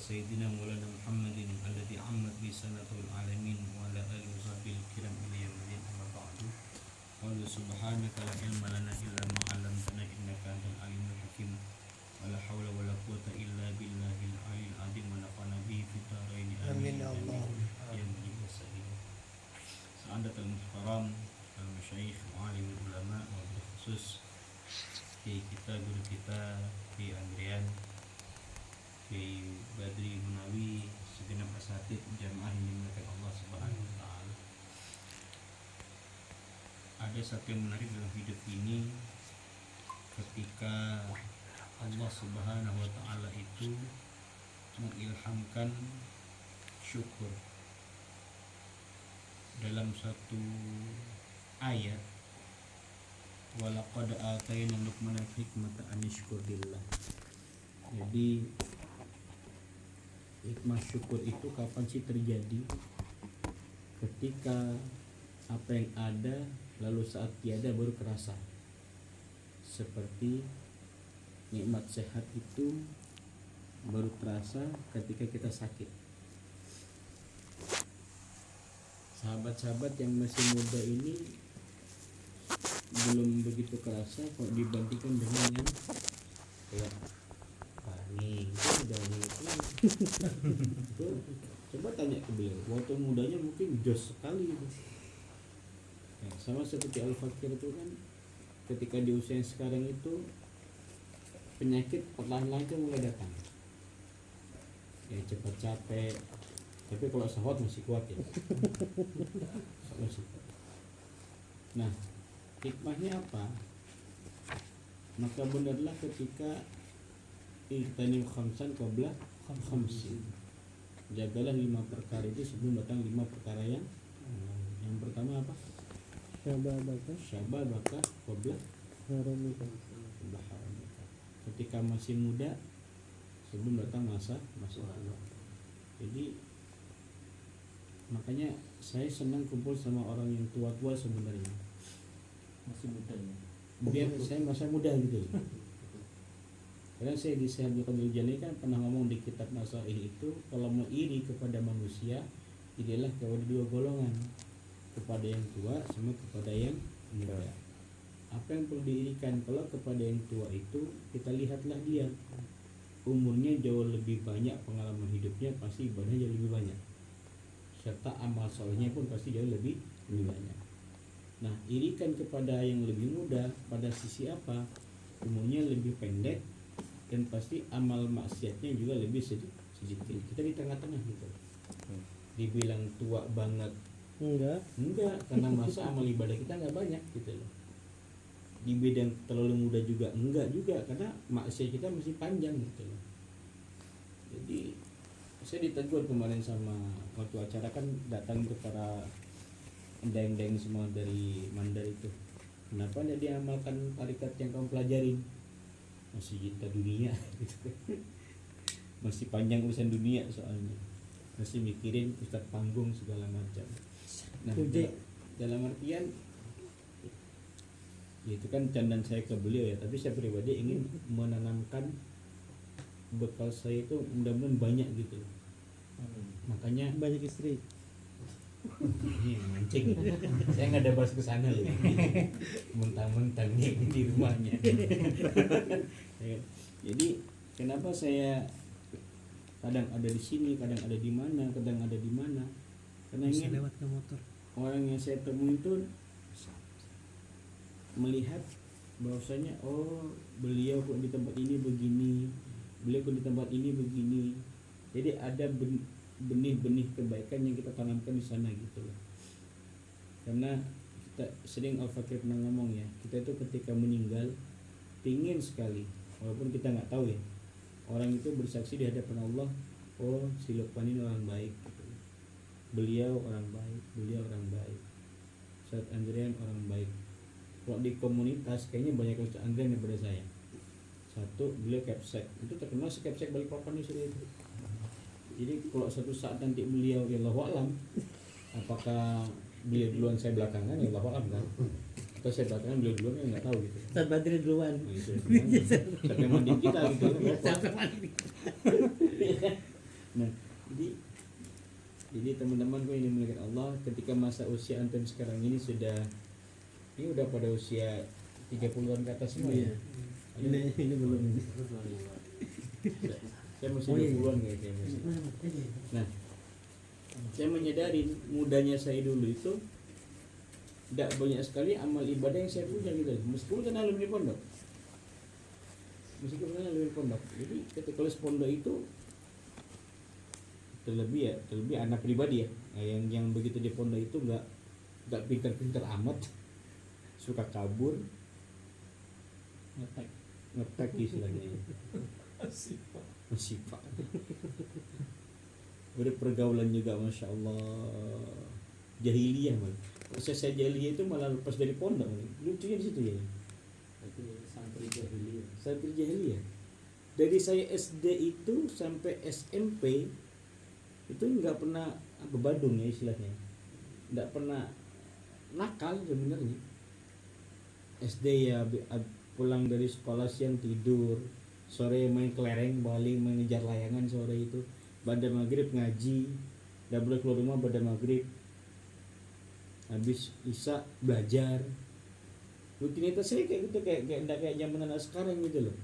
سيدنا مولانا محمد الذي عمت به سنة العالمين وعلى آله وصحبه الكرام إلى يوم الدين. أما بعد قالوا سبحانك لا علم لنا إلا ما علمتنا إنك أنت العليم الحكيم ولا حول ولا قوة إلا بالله العلي العظيم ونفعنا به في الدارين آمين يا الله يا مجيب السائلين. سعادة المحترم المشايخ وعالم العلماء وبالخصوص في kita guru kita di Andrian di Badri Munawi segenap asatid jamaah yang dimuliakan Allah Subhanahu wa taala. Ada satu yang menarik dalam hidup ini ketika Allah Subhanahu wa taala itu mengilhamkan syukur dalam satu ayat, walaqad atayna luqmana hikmata an yashkur lillah. Jadi hikmah syukur itu kapan sih terjadi? Ketika apa yang ada lalu saat tiada baru kerasa. Seperti nikmat sehat itu baru terasa ketika kita sakit. Sahabat-sahabat yang masih muda ini belum begitu kerasa kalau dibandingkan dengan yang kayak nih udah itu coba tanya ke beliau waktu mudanya mungkin jos sekali itu. Ya, sama seperti Al-Fakir itu kan ketika di usia yang sekarang itu penyakit perlahan-lahan itu mulai datang ya, cepat capek, tapi kalau sahwat masih kuat ya. Masih kuat. Nah, hikmahnya apa? Maka benarlah ketika ihtanim khamsan qabla khamsin. Jagalah 5 perkara itu sebelum datang 5 perkara yang pertama apa? Syabab baka qabla haramika. Ketika masih muda sebelum datang masa tua. Jadi makanya saya senang kumpul sama orang yang tua-tua sebenarnya. Masih muda ya. Biar saya masa muda gitu. Karena saya di Syekh Abdul Qadir Jilani kan pernah ngomong di kitab Nasaih itu kalau mau iri kepada manusia, irilah kepada 2 golongan, kepada yang tua sama kepada yang muda. Apa yang perlu diirikan? Kalau kepada yang tua itu kita lihatlah dia umurnya jauh lebih banyak, pengalaman hidupnya pasti ibadahnya jauh lebih banyak, serta amal solehnya pun pasti jauh lebih banyak. Nah, irikan kepada yang lebih muda pada sisi apa? Umurnya lebih pendek dan pasti amal maksiatnya juga lebih sedikit. Kita di tengah-tengah gitu. Dibilang tua banget enggak, karena masa amal ibadah kita enggak banyak gitu loh. Dibilang terlalu muda juga enggak juga, karena maksiat kita masih panjang gitu loh. Jadi saya ditegur kemarin sama waktu acara kan datang ke para deng-deng semua dari Mandar itu. Kenapa tidak diamalkan tarikat yang kamu pelajarin? Masih cinta dunia gitu. Masih panjang urusan dunia soalnya. Masih mikirin ustadz panggung segala macam. Nah, dalam artian itu kan candaan saya ke beliau ya, tapi saya pribadi ingin menanamkan bekal saya itu mudah-mudahan banyak gitu. Makanya banyak istri. Ini mancing. Saya nggak ada bahas ke sana loh. Mentang-mentang nih di rumahnya. Jadi kenapa saya kadang ada di sini, kadang ada di mana, kadang ada di mana? Karena ingin lewat ke motor. Orang yang saya temui itu melihat bahwasanya beliau kok di tempat ini begini, beliau kok di tempat ini begini. Jadi ada benih-benih kebaikan yang kita tanamkan di sana gitu loh. Karena kita sering Al-Fakir pernah ngomong ya, kita itu ketika meninggal pingin sekali, walaupun kita nggak tahu ya, orang itu bersaksi di hadapan Allah, si Luqman ini orang baik gitu. Beliau orang baik, beliau orang baik, Ustaz Andrian orang baik. Kalau di komunitas kayaknya banyak Ustaz Andrian daripada saya. Satu, beliau Capsek, itu terkenal si Capsek Balikpapan itu. Jadi kalau suatu saat nanti beliau ya Allahu a'lam, apakah beliau duluan saya belakangan ya Allahu a'lam kan. Terus saya batalkan beliau duluan kan nggak tahu gitu. Ustaz Badri duluan. Nah, itu sampai mandi kita gitu kan. Sampai mandi. Nah, jadi teman-teman kok ini melihat Allah ketika masa usia antum sekarang ini udah pada usia 30-an ke atas semua ya. Ini belum ini. Saya masih 20-an kayaknya masih. Nah, saya menyadari mudanya saya dulu itu tidak banyak sekali amal ibadah yang saya punya gitu. Meskipun kan alumni pondok. Jadi ketika kelas pondok itu terlebih anak pribadi ya, yang begitu di pondok itu nggak pintar-pintar amat, suka kabur, ngetek istilahnya, masifat. Udah pergaulan juga masya Allah jahiliyah malah. Proses saya jahiliyah itu malah lepas dari pondok, lucunya di situ ya. Santri jahiliyah. Dari saya SD itu sampai SMP itu nggak pernah badung ya istilahnya, nggak pernah nakal sebenarnya. SD ya pulang dari sekolah siang tidur, sore main kelereng, balik mengejar layangan sore itu, pada maghrib ngaji, nggak boleh keluar rumah pada maghrib, habis isya belajar. Rutinitas saya kayak gitu, kayak zaman anak sekarang gitu loh,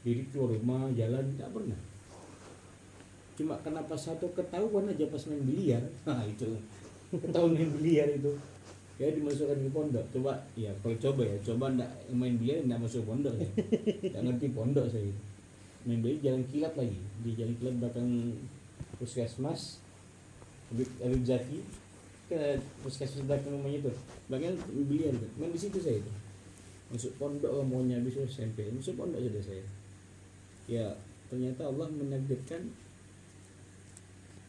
diri keluar rumah jalan nggak pernah. Cuma kenapa satu ketahuan aja pas main biliar, nah itu ketahuan main biliar itu ya dimasukkan ke pondok. Coba ndak main biliar ndak masuk pondok ya, nggak ngerti pondok saya itu. Main biliar jalan kilat lagi, di jalan kilat belakang puskesmas Habib Zaki ke puskesmas belakang rumahnya itu, belakang biliar itu, main di situ saya itu. Masuk pondok maunya habis SMP, masuk pondok sudah saya. Ya ternyata Allah menakdirkan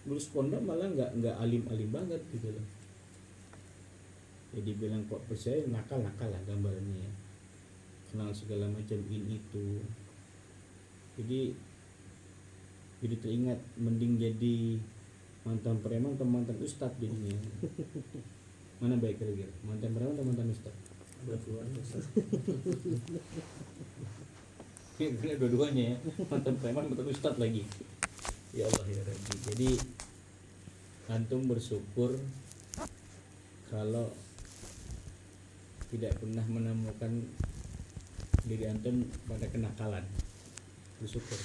lulus pondok malah nggak alim-alim banget gitu loh. Jadi bilang kok percaya nakal lah gambarannya ya. Kenal segala macam ini itu. Jadi teringat mending jadi mantan preman atau mantan ustad jadinya. Mana baik kira-kira? Mantan preman atau mantan ustad? Dua-duanya ya. Mantan preman, mantan ustad lagi. Ya Allah ya Rabbi. Jadi antum bersyukur kalau tidak pernah menemukan diri antum pada kenakalan, bersyukur.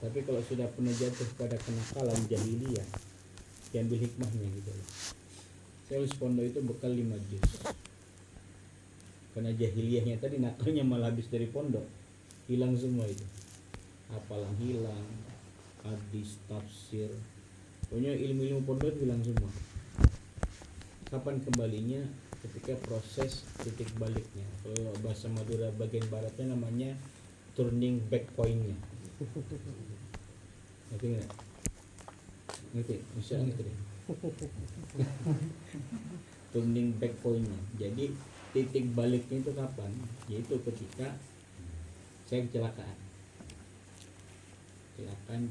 Tapi kalau sudah pernah jatuh pada kenakalan jahiliyah, diambil hikmahnya gitu loh. Saya lulus pondok itu bekal 5 juz. Karena jahiliyahnya tadi nakalnya malah habis dari pondok, hilang semua itu. Hafalan hilang, hadis, tafsir, pokoknya ilmu-ilmu pondok hilang semua. Kapan kembalinya? Ketika proses titik baliknya. Kalau bahasa Madura bagian baratnya namanya turning back point-nya. Ngerti nggak? Ngerti? Masya Allah ngerti. Turning back point-nya. Jadi titik baliknya itu kapan? Yaitu ketika saya kecelakaan,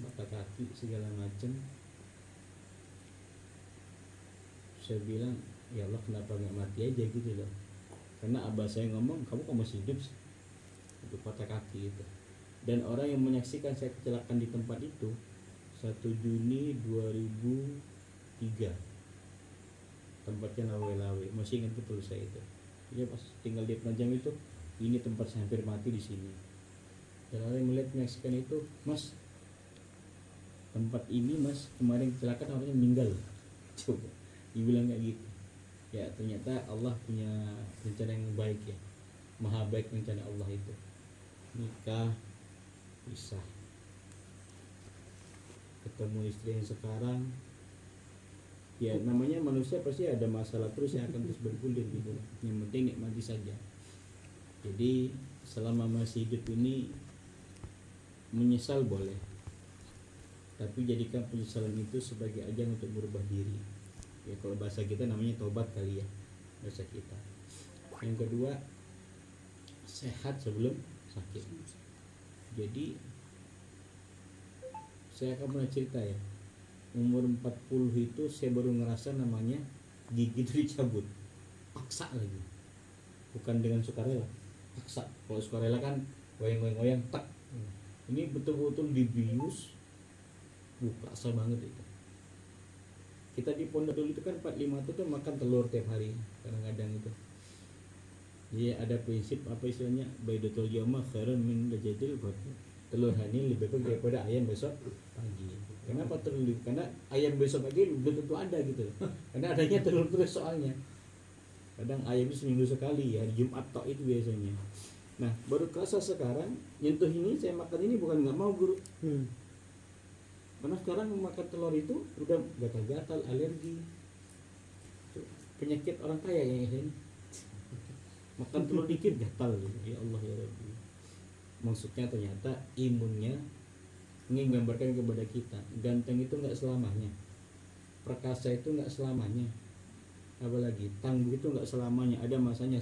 patah kaki segala macam. Saya bilang ya Allah kenapa nggak mati aja gitu loh. Karena abah saya ngomong kamu kok masih hidup sih, itu patah kaki itu. Dan orang yang menyaksikan saya kecelakaan di tempat itu 1 Juni 2003, tempatnya Lawe-Lawe, masih ingat betul saya itu. Dia pas tinggal di Penajam itu, ini tempat saya hampir mati di sini. Dan orang yang melihat menyaksikan itu, Mas, tempat ini Mas kemarin kecelakaan orangnya meninggal. Coba dibilang kayak gitu. Ya ternyata Allah punya rencana yang baik ya, maha baik rencana Allah itu. Nikah, pisah, ketemu istri yang sekarang. Ya namanya manusia pasti ada masalah terus yang akan terus bergulir gitu. Yang penting nikmati saja. Jadi selama masih hidup ini menyesal boleh, tapi jadikan penyesalan itu sebagai ajang untuk berubah diri. Ya kalau bahasa kita namanya tobat kali ya, bahasa kita. Yang kedua, sehat sebelum sakit. Jadi saya akan pernah cerita ya, umur 40 itu saya baru ngerasa namanya gigi itu dicabut. paksa lagi, bukan dengan sukarela, paksa. Kalau sukarela kan goyang-goyang tak, ini betul-betul dibius, kerasa banget itu. Kita di pondok dulu itu kan 45 itu tuh makan telur tiap hari kadang-kadang itu. Jadi ada prinsip apa istilahnya, baidatul yawma khairun min dajjatil ghad. Telur hari ini lebih baik daripada ayam besok pagi. Kenapa telur? Karena ayam besok pagi belum tentu ada gitu. Karena adanya telur terus soalnya. Kadang ayam itu seminggu sekali, hari Jumat tok itu biasanya. Nah, baru kerasa sekarang nyentuh ini, saya makan ini bukan nggak mau guru. Karena sekarang makan telur itu udah gatal-gatal, alergi. Penyakit orang kaya yang ini. Makan telur dikit gatal gitu. Ya Allah ya Rabbi. Maksudnya ternyata imunnya ingin menggambarkan kepada kita, ganteng itu nggak selamanya, perkasa itu nggak selamanya, apalagi tangguh itu nggak selamanya, ada masanya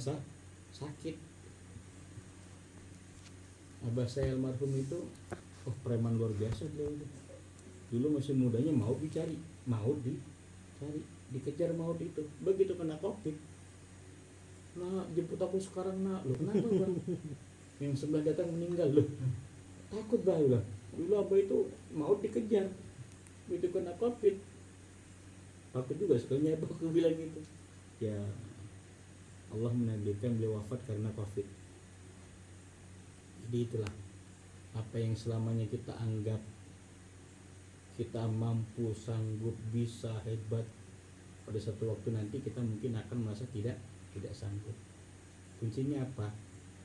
sakit. Abah saya almarhum itu preman luar biasa beliau itu. Dulu masih mudanya mau dicari, dikejar maut itu. Begitu kena COVID, nah jemput aku sekarang nak, lo kenapa bang? Yang sebelah datang meninggal, lo takut bah lah. Dulu abah itu maut dikejar, begitu kena COVID, takut juga sekalinya abah aku bilang gitu. Ya Allah menakdirkan beliau wafat karena COVID. Jadi itulah apa yang selamanya kita anggap kita mampu, sanggup, bisa, hebat, pada satu waktu nanti kita mungkin akan merasa tidak sanggup. Kuncinya apa?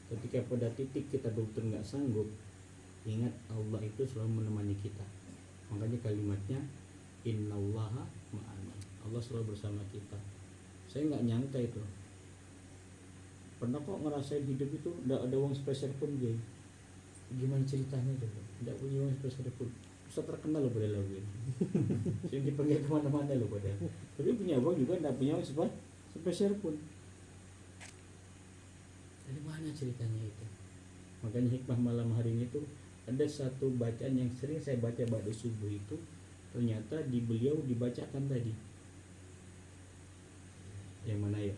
Ketika pada titik kita betul nggak sanggup, ingat Allah itu selalu menemani kita. Makanya kalimatnya innallaha ma'ana, Allah selalu bersama kita. Saya nggak nyangka itu. Pernah kok ngerasain hidup itu nggak ada uang spesial pun, Jay. Gimana ceritanya tuh? Nggak punya uang spesial pun. Bisa terkenal loh pada lagu ini. Yang dipanggil kemana-mana loh pada. Tapi punya uang juga nggak punya uang spesial pun. Dari mana ceritanya itu? Makanya hikmah malam hari ini tuh ada satu bacaan yang sering saya baca pada subuh itu, ternyata di beliau dibacakan tadi. Yang mana ya?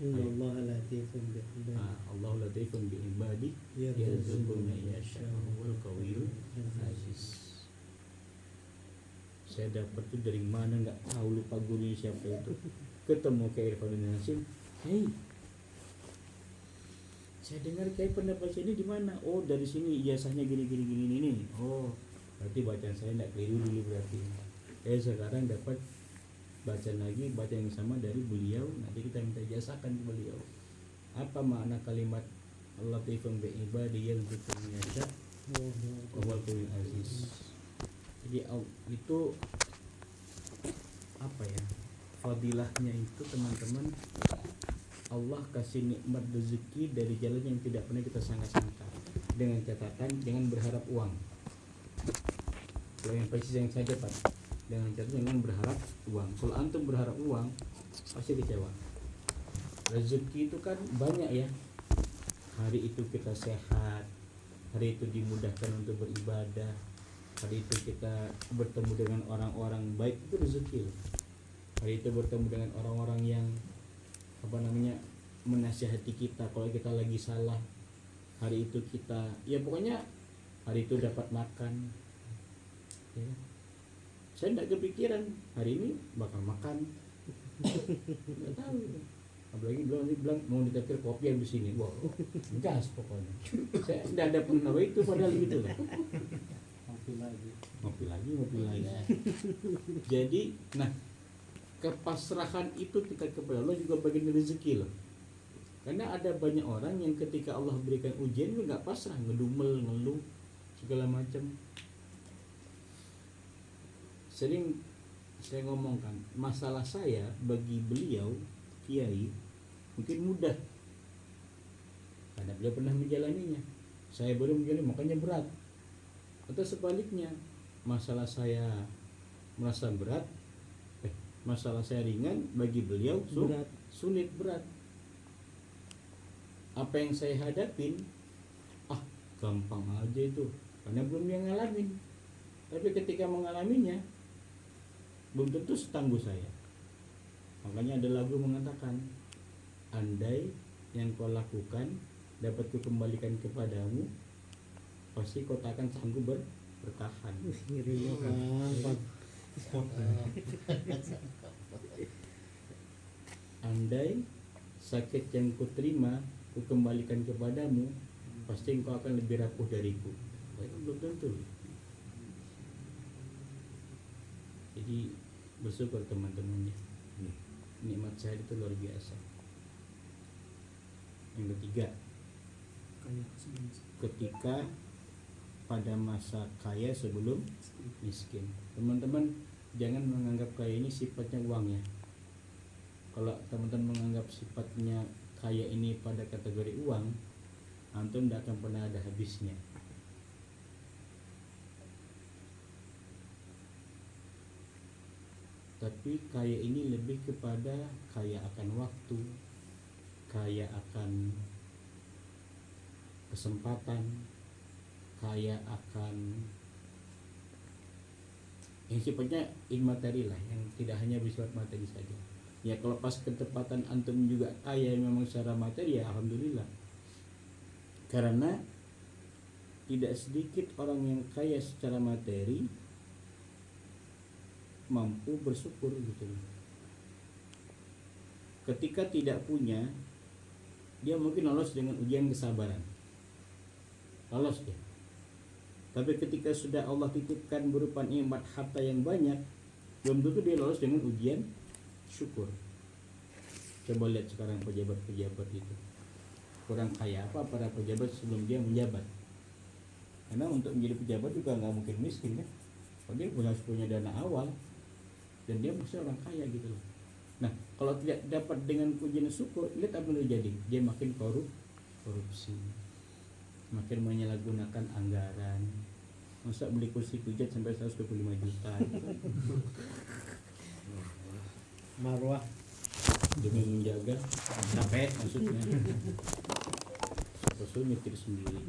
Allah latifun bi ibadi. Allah latifun bi ibadi yarzuqu man yasha'u wal qawiyyu aziz. Saya dapat itu dari mana nggak tahu, lupa gurunya siapa itu. Ketemu kayak Irfan Nasim, hey, saya dengar kayak pendapat ini di mana? Oh dari sini, ijazahnya gini ini. Oh berarti bacaan saya nggak keliru dulu berarti. Sekarang dapat bacaan lagi, bacaan yang sama dari beliau. Nanti kita minta ijazahkan ke beliau. Apa makna kalimat Allah latifun bi ibadi yarzuqu man yasha'u wa huwal aziz. Jadi itu apa ya? Fadilahnya itu teman-teman, Allah kasih nikmat rezeki dari jalan yang tidak pernah kita sangka-sangka. Dengan catatan jangan berharap uang. Kalau yang persis yang saya dapat, dengan catatan jangan berharap uang. Kalau antum berharap uang pasti kecewa. Rezeki itu kan banyak ya. Hari itu kita sehat, hari itu dimudahkan untuk beribadah, hari itu kita bertemu dengan orang-orang baik, itu rezeki. Hari itu bertemu dengan orang-orang yang menasihati kita kalau kita lagi salah. Hari itu kita, ya pokoknya hari itu dapat makan ya. Saya tidak kepikiran hari ini bakal makan, nggak tahu. Apalagi bilang mau ditraktir kopi yang di sini, wow, gas pokoknya. Saya tidak ada pernah itu padahal gitu lah. Ngopi lagi. Jadi, nah kepasrahan itu kita kepada Allah juga bagian rezeki loh. Karena ada banyak orang yang ketika Allah berikan ujian itu nggak pasrah, ngedumel, ngeluh, segala macam. Sering saya ngomongkan masalah saya bagi beliau kiai mungkin mudah karena beliau pernah menjalaninya, saya baru menjalani makanya berat. Atau sebaliknya, masalah saya merasa berat, masalah saya ringan, bagi beliau sulit berat. Apa yang saya hadapin gampang aja itu karena belum yang ngalamin. Tapi ketika mengalaminya belum tentu setangguh saya. Makanya ada lagu mengatakan andai yang kau lakukan dapat kukembalikan kepadamu, pasti kau tak akan sanggup bertahan. Ngirinya apa? Andai sakit yang kuterima kukembalikan kepadamu, pasti engkau akan lebih rapuh dariku. Belum tentu. Jadi bersyukur teman-temannya. Nikmat sehat itu luar biasa. Yang ketiga, ketika pada masa kaya sebelum miskin. Teman-teman jangan menganggap kaya ini sifatnya uang ya. Kalau teman-teman menganggap sifatnya kaya ini pada kategori uang, antum tidak akan pernah ada habisnya. Tapi kaya ini lebih kepada kaya akan waktu, kaya akan kesempatan, kaya akan yang sifatnya immateri lah, yang tidak hanya bersifat materi saja. Ya kalau pas ketepatan antum juga kaya memang secara materi, ya alhamdulillah. Karena tidak sedikit orang yang kaya secara materi mampu bersyukur gitu. Ketika tidak punya, dia mungkin lolos dengan ujian kesabaran, lolos dia. Tapi ketika sudah Allah titipkan berupa nikmat harta yang banyak, belum tentu dia lolos dengan ujian syukur. Coba lihat sekarang pejabat-pejabat itu, kurang kaya apa para pejabat sebelum dia menjabat. Karena untuk menjadi pejabat juga nggak mungkin miskin kan, dia punya dana awal dan dia mesti orang kaya gitu loh. Nah kalau tidak dapat dengan ujian syukur, lihat apa yang terjadi, dia makin korupsi, makin menyalahgunakan anggaran. Masa beli kursi pijat sampai 125 juta gitu. Marwah Demi menjaga capek maksudnya. Sopir nyetir sendiri,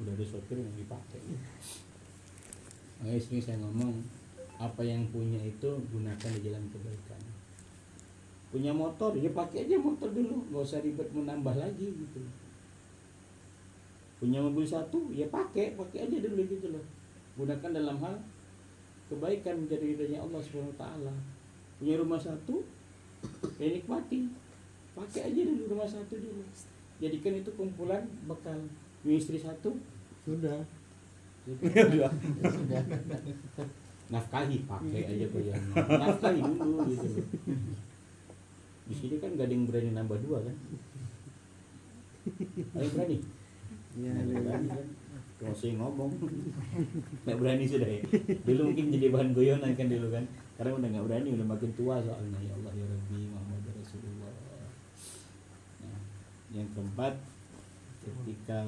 udah ada sopir yang dipakai. Makanya sering saya ngomong, apa yang punya itu gunakan di jalan kebaikan. Punya motor, ya pakai aja motor dulu, nggak usah ribet menambah lagi gitu. Punya mobil satu, ya pakai aja dulu gitu loh. Gunakan dalam hal kebaikan, menjadi ridhonya Allah Subhanahu wa taala. Punya rumah satu, ya nikmati, pakai aja dulu rumah satu dulu. Jadikan itu kumpulan bekal. Punya istri satu, sudah. Nafkahi, pakai aja goyangnya. Nafkahi dulu gitu loh. Di sini kan gak ada yang berani nambah dua kan? Ada yang berani? Ya, Nggak berani kan? Masih ngomong, nggak berani sudah ya. Dulu mungkin jadi bahan goyonan kan dulu kan. Karena udah nggak berani, udah makin tua soalnya. Ya Allah ya Rabbi Muhammad Rasulullah. Nah, yang keempat, ketika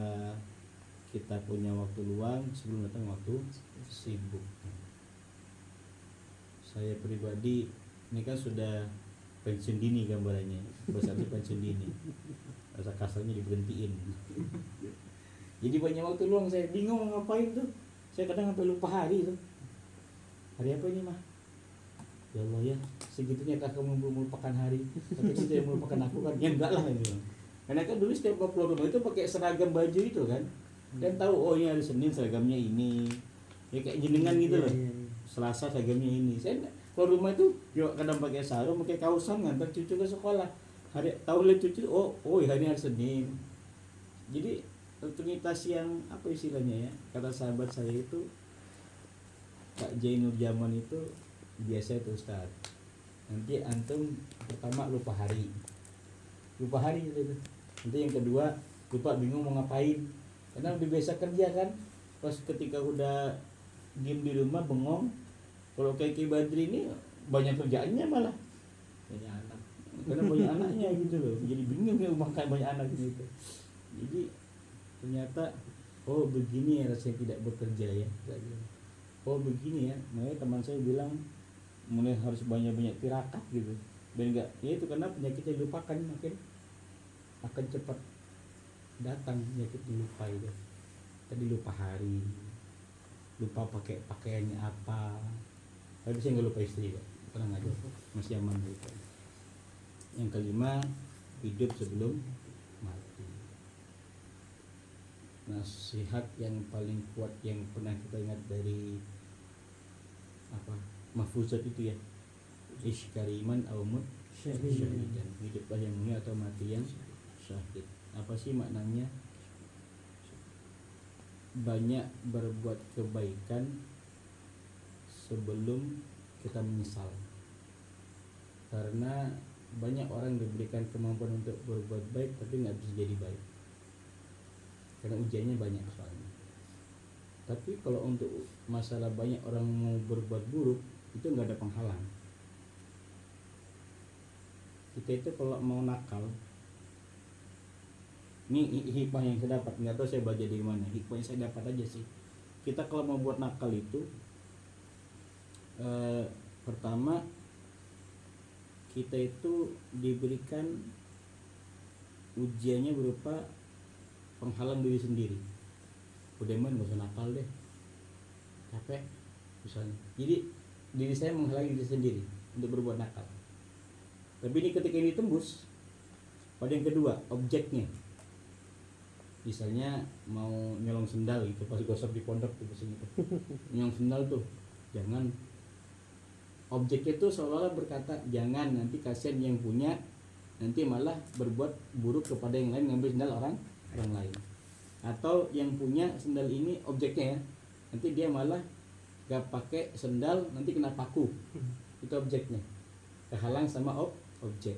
kita punya waktu luang sebelum datang waktu sibuk. Saya pribadi ini kan sudah pensiun dini gambarannya, bersatu pensiun dini. Rasa kasarnya diberhentiin. Jadi banyak waktu luang, saya bingung mau ngapain tuh. Saya kadang sampai lupa hari tuh. Hari apa ini mah? Ya Allah ya, segitunya kamu melupakan hari. Tapi tidak melupakan aku kan? Ya enggak lah gitu. Karena kan dulu setiap pulang rumah itu pakai seragam baju itu kan. Dan tahu oh ini hari Senin seragamnya ini. Ya kayak jenengan gitu loh. Selasa seragamnya ini. Saya keluar rumah itu juga kadang pakai sarung, pakai kausan ngantar cucu ke sekolah. Hari tahu lihat cucu, oh hari ini hari Senin. Jadi rutinitas yang apa istilahnya ya, kata sahabat saya itu Kak Jainul Jaman itu biasa itu Ustaz, nanti antum pertama lupa hari gitu. Nanti yang kedua lupa bingung mau ngapain, karena udah biasa kerja kan. Pas ketika udah diem di rumah bengong. Kalau kayak Ki Badri ini banyak kerjaannya, malah banyak anak, karena banyak anaknya gitu loh, jadi bingung ya makan banyak anak gitu. Jadi ternyata oh begini ya rasanya tidak bekerja ya. Oh begini ya, makanya teman saya bilang mulai harus banyak-banyak tirakat gitu. Dan enggak, ya itu karena penyakit yang dilupakan makin akan cepat datang, penyakit dilupa itu. Tadi lupa hari, lupa pakai pakaiannya apa. Tapi saya nggak lupa istri kok, tenang aja, masih aman gitu. Yang kelima, hidup sebelum mati. Nasihat yang paling kuat yang pernah kita ingat dari apa mahfuzat itu ya, ish kariman au mut syahidan, hiduplah yang mulia atau mati yang syahid. Apa sih maknanya? Banyak berbuat kebaikan sebelum kita menyesal, karena banyak orang diberikan kemampuan untuk berbuat baik tapi nggak bisa jadi baik karena ujiannya banyak soalnya. Tapi kalau untuk masalah banyak orang mau berbuat buruk itu nggak ada penghalang. Kita itu kalau mau nakal, ini hikmah yang saya dapat, nggak tahu saya baca di mana, hikmah yang saya dapat aja sih. Kita kalau mau buat nakal itu pertama kita itu diberikan ujiannya berupa penghalang diri sendiri. Udah gak usah nakal deh, capek misalnya. Jadi diri saya menghalangi diri sendiri untuk berbuat nakal. Tapi ini ketika ini tembus pada yang kedua, objeknya. Misalnya mau nyolong sendal gitu, pas gosok di pondok tuh biasanya tuh. Nyolong sendal tuh, jangan. Objeknya tuh seolah-olah berkata jangan, nanti kasihan yang punya, nanti malah berbuat buruk kepada yang lain, ngambil sendal orang lain. Atau yang punya sendal ini objeknya ya, nanti dia malah gak pakai sendal, nanti kena paku. Itu objeknya, kehalang sama objek.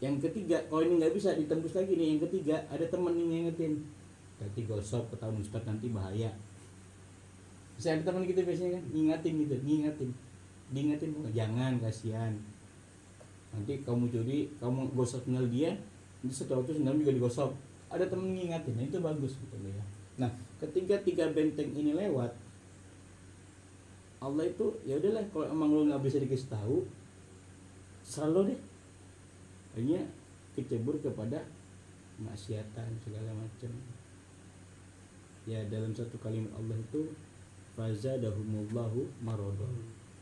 Yang ketiga, kalau ini nggak bisa ditembus lagi nih, yang ketiga ada teman yang ngingetin, nanti gosok ketahuan Ustaz nanti bahaya. Bisa ada teman gitu biasanya kan, diingatin, jangan, kasihan. Nanti kamu curi, kamu gosok sendal dia, nanti setelah itu sendal juga digosok. Ada teman ngingatin, nah itu bagus gitu ya. Nah, ketika 3 benteng ini lewat, Allah itu ya udahlah, kalau emang lo nggak bisa dikasih tahu, selalu deh. Hanya kecebur kepada maksiatan segala macam. Ya dalam satu kalimat Allah itu fazadahumullahu maradha.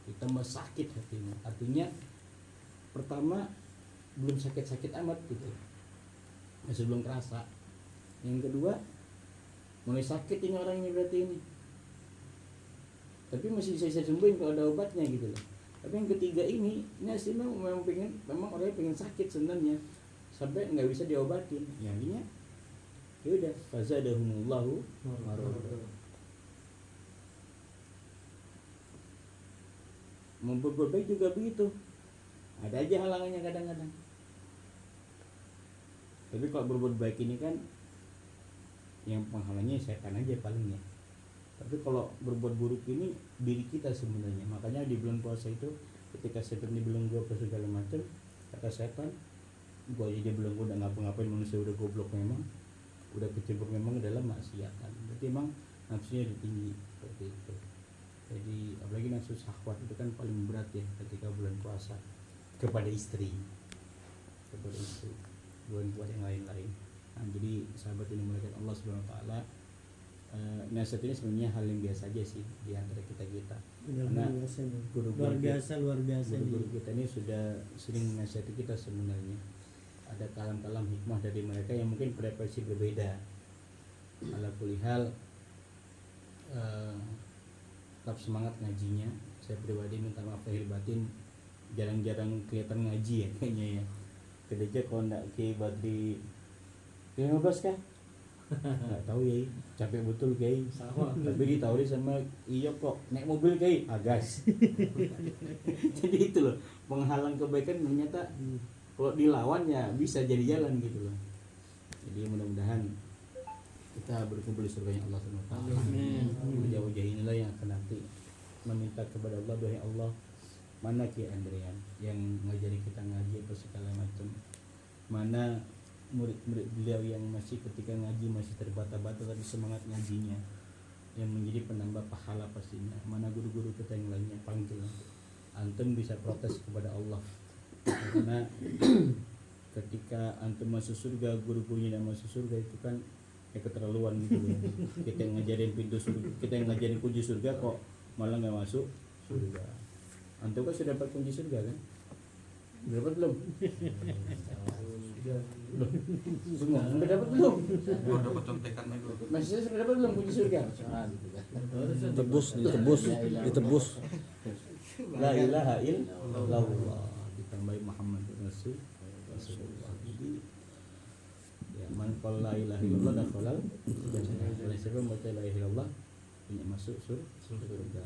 Ditambah sakit hatinya. Artinya pertama belum sakit-sakit amat gitu, masih belum kerasa. Yang kedua mulai sakit ini orang ini berarti ini, tapi masih bisa sembuhin kalau ada obatnya gitu loh. Tapi yang ketiga ini hasilnya memang orangnya pengen sakit sebenarnya sampai nggak bisa diobatin. Ya akhirnya ya udah fazadahumullahu maradha. Mau berbuat baik juga begitu, ada aja halangannya kadang-kadang. Tapi kalau berbuat baik ini kan yang penghalangnya setan aja palingnya. Tapi kalau berbuat buruk ini diri kita sebenarnya. Makanya di bulan puasa itu ketika setan dibelenggu apa segala macam, kata setan, gua aja belenggu udah ngapa-ngapain, manusia udah goblok memang, udah kecebur memang dalam maksiatan. Berarti emang nafsunya tinggi seperti itu. Jadi apalagi nafsu syahwat itu kan paling berat ya ketika bulan puasa kepada istri, bulan puasa yang lain-lain. Nah, jadi sahabat ini melihat Allah Subhanahu Wa Taala, nasihat ini sebenarnya hal yang biasa aja sih di antara kita. Karena luar biasa guru kita ini sudah sering nasihati kita sebenarnya. Ada kalam-kalam hikmah dari mereka yang mungkin preferensi berbeda. Ala kulli hal tetap semangat ngajinya. Saya pribadi minta maaf lahir batin, jarang-jarang kelihatan ngaji ya kayaknya ya. Kedeja kalau enggak Ki Badri 15 kah? Nggak tahu ya, capek betul Kiai. Tapi ditawari sama iya kok naik mobil Kiai, agas. Jadi itu loh, penghalang kebaikan ternyata kalau dilawan ya bisa jadi jalan gitu loh. Jadi mudah-mudahan kita berkumpul di surganya Allah SWT. Jauh-jauh inilah yang akan nanti meminta kepada Allah, doa Allah, mana Ki Andrian yang ngajari kita ngaji apa segala macam, mana murid-murid beliau yang masih ketika ngaji masih terbata-bata tapi semangat ngajinya yang menjadi penambah pahala pastinya, mana guru-guru kita yang lainnya, panggil antum bisa protes kepada Allah karena ketika antum masuk surga guru-gurunya tidak masuk surga itu kan ya keterlaluan gitu ya. Kita yang ngajarin pintu surga, kita yang ngajarin kunci surga kok malah nggak masuk surga. Antum kan sudah dapat kunci surga kan? Dapat belum? Semua udah dapat belum? Gua dapat contekan itu. Masih sudah dapat belum kunci surga? Ditebus. La ilaha illallah ditambahi Muhammad Rasulullah. Jadi ya man qala la ilaha illallah dakhalal jannah. Barang siapa membaca la ilaha illallah punya masuk surga.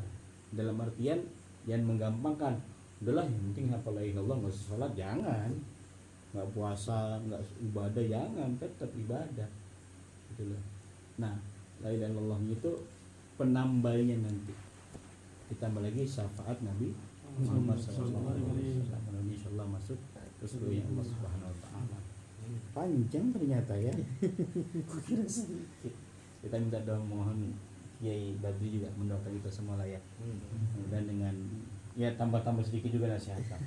Dalam artian jangan menggampangkan. Udahlah yang penting hafal la ilaha illallah, enggak usah salat, jangan. Enggak puasa, enggak ibadah, jangan, tetap ibadah. Gitu loh. Nah, la ilaha illallah itu penambalnya nanti. Ditambah lagi syafaat Nabi Muhammad sallallahu alaihi wasallam. Insyaallah masuk ke yang Allah Subhanahu wa taala. Panjang ternyata ya. Kira sedikit. Kita minta doa, mohon Kiai Badri juga mendoakan kita semua lah ya. Dan dengan ya tambah-tambah sedikit juga nasihatnya.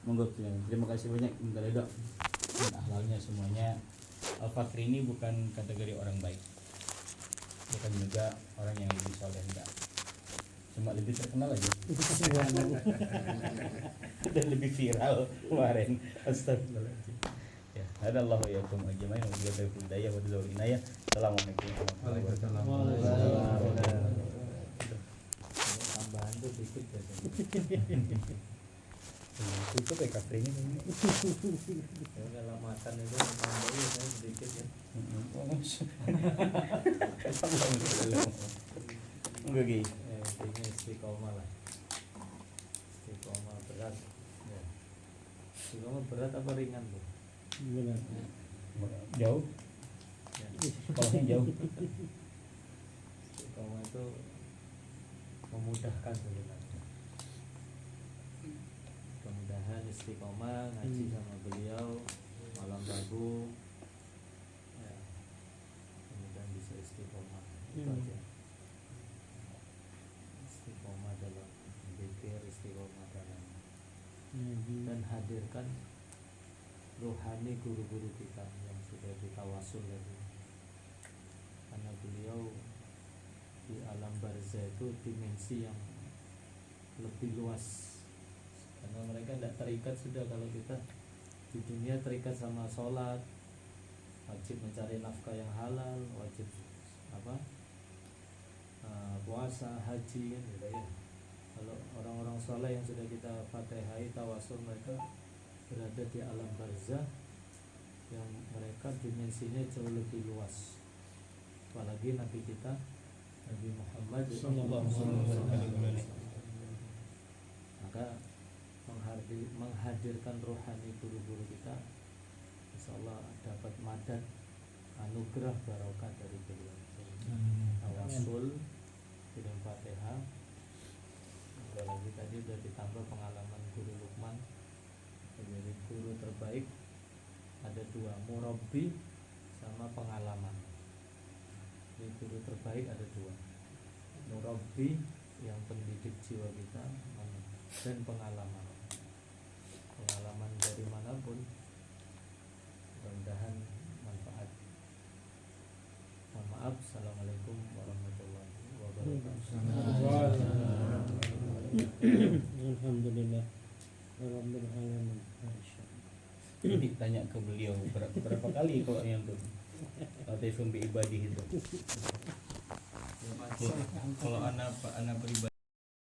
Monggo, terima kasih banyak minta doa. Dan akhlaknya semuanya. Al-Fakri ini bukan kategori orang baik. Bukan juga orang yang lebih soleh, enggak. Cuma lebih terkenal aja. Dan lebih viral kemarin. Astagfirullahaladzim. Ya, hadallahu yakum ajmain wa billahi hidayah wa billahi inayah. Assalamualaikum warahmatullahi wabarakatuh. Tambahan tuh dikit ya. Itu kayak kafre ini. Kalau makan itu tambahnya saya sedikit ya. Enggak gini. Ini istiqomah lah. Istiqomah berat. Ya. Istiqomah berat apa ringan tuh? Berat. Jauh. Ya. Sekolahnya jauh. Istiqomah itu memudahkan sebenarnya. Kemudahan istiqomah ngaji sama beliau malam Rabu. Ya. Kemudian bisa istiqomah. Itu aja. Istiqomah dalam zikir, istiqomah dalam dan hadirkan rohani guru-guru kita yang sudah ditawasul lagi, karena beliau di alam barzah itu dimensi yang lebih luas, karena mereka tidak terikat sudah. Kalau kita di dunia terikat sama sholat, wajib mencari nafkah yang halal, wajib puasa, haji kan gitu ya. Kalau orang-orang soleh yang sudah kita fatihai tawasul, mereka berada di alam barzah yang mereka dimensinya jauh lebih luas. Apalagi Nabi kita Nabi Muhammad sallallahu alaihi wasallam. Maka menghadirkan rohani guru-guru kita, insyaallah dapat madad, anugerah barokah dari beliau. Tawasul kirim Fatihah. Apalagi tadi sudah ditambah pengalaman guru Luqman. Jadi guru terbaik ada dua, murabbi sama pengalaman. Jadi guru terbaik ada dua, murabbi yang pendidik jiwa kita dan pengalaman dari manapun, mudah-mudahan manfaat. Mohon maaf. Assalamualaikum warahmatullahi wabarakatuh. Alhamdulillah. Alhamdulillah. Jadi tanya ke beliau berapa kali kok yang tuh telepon bi ibadi itu. Kalau anak pribadi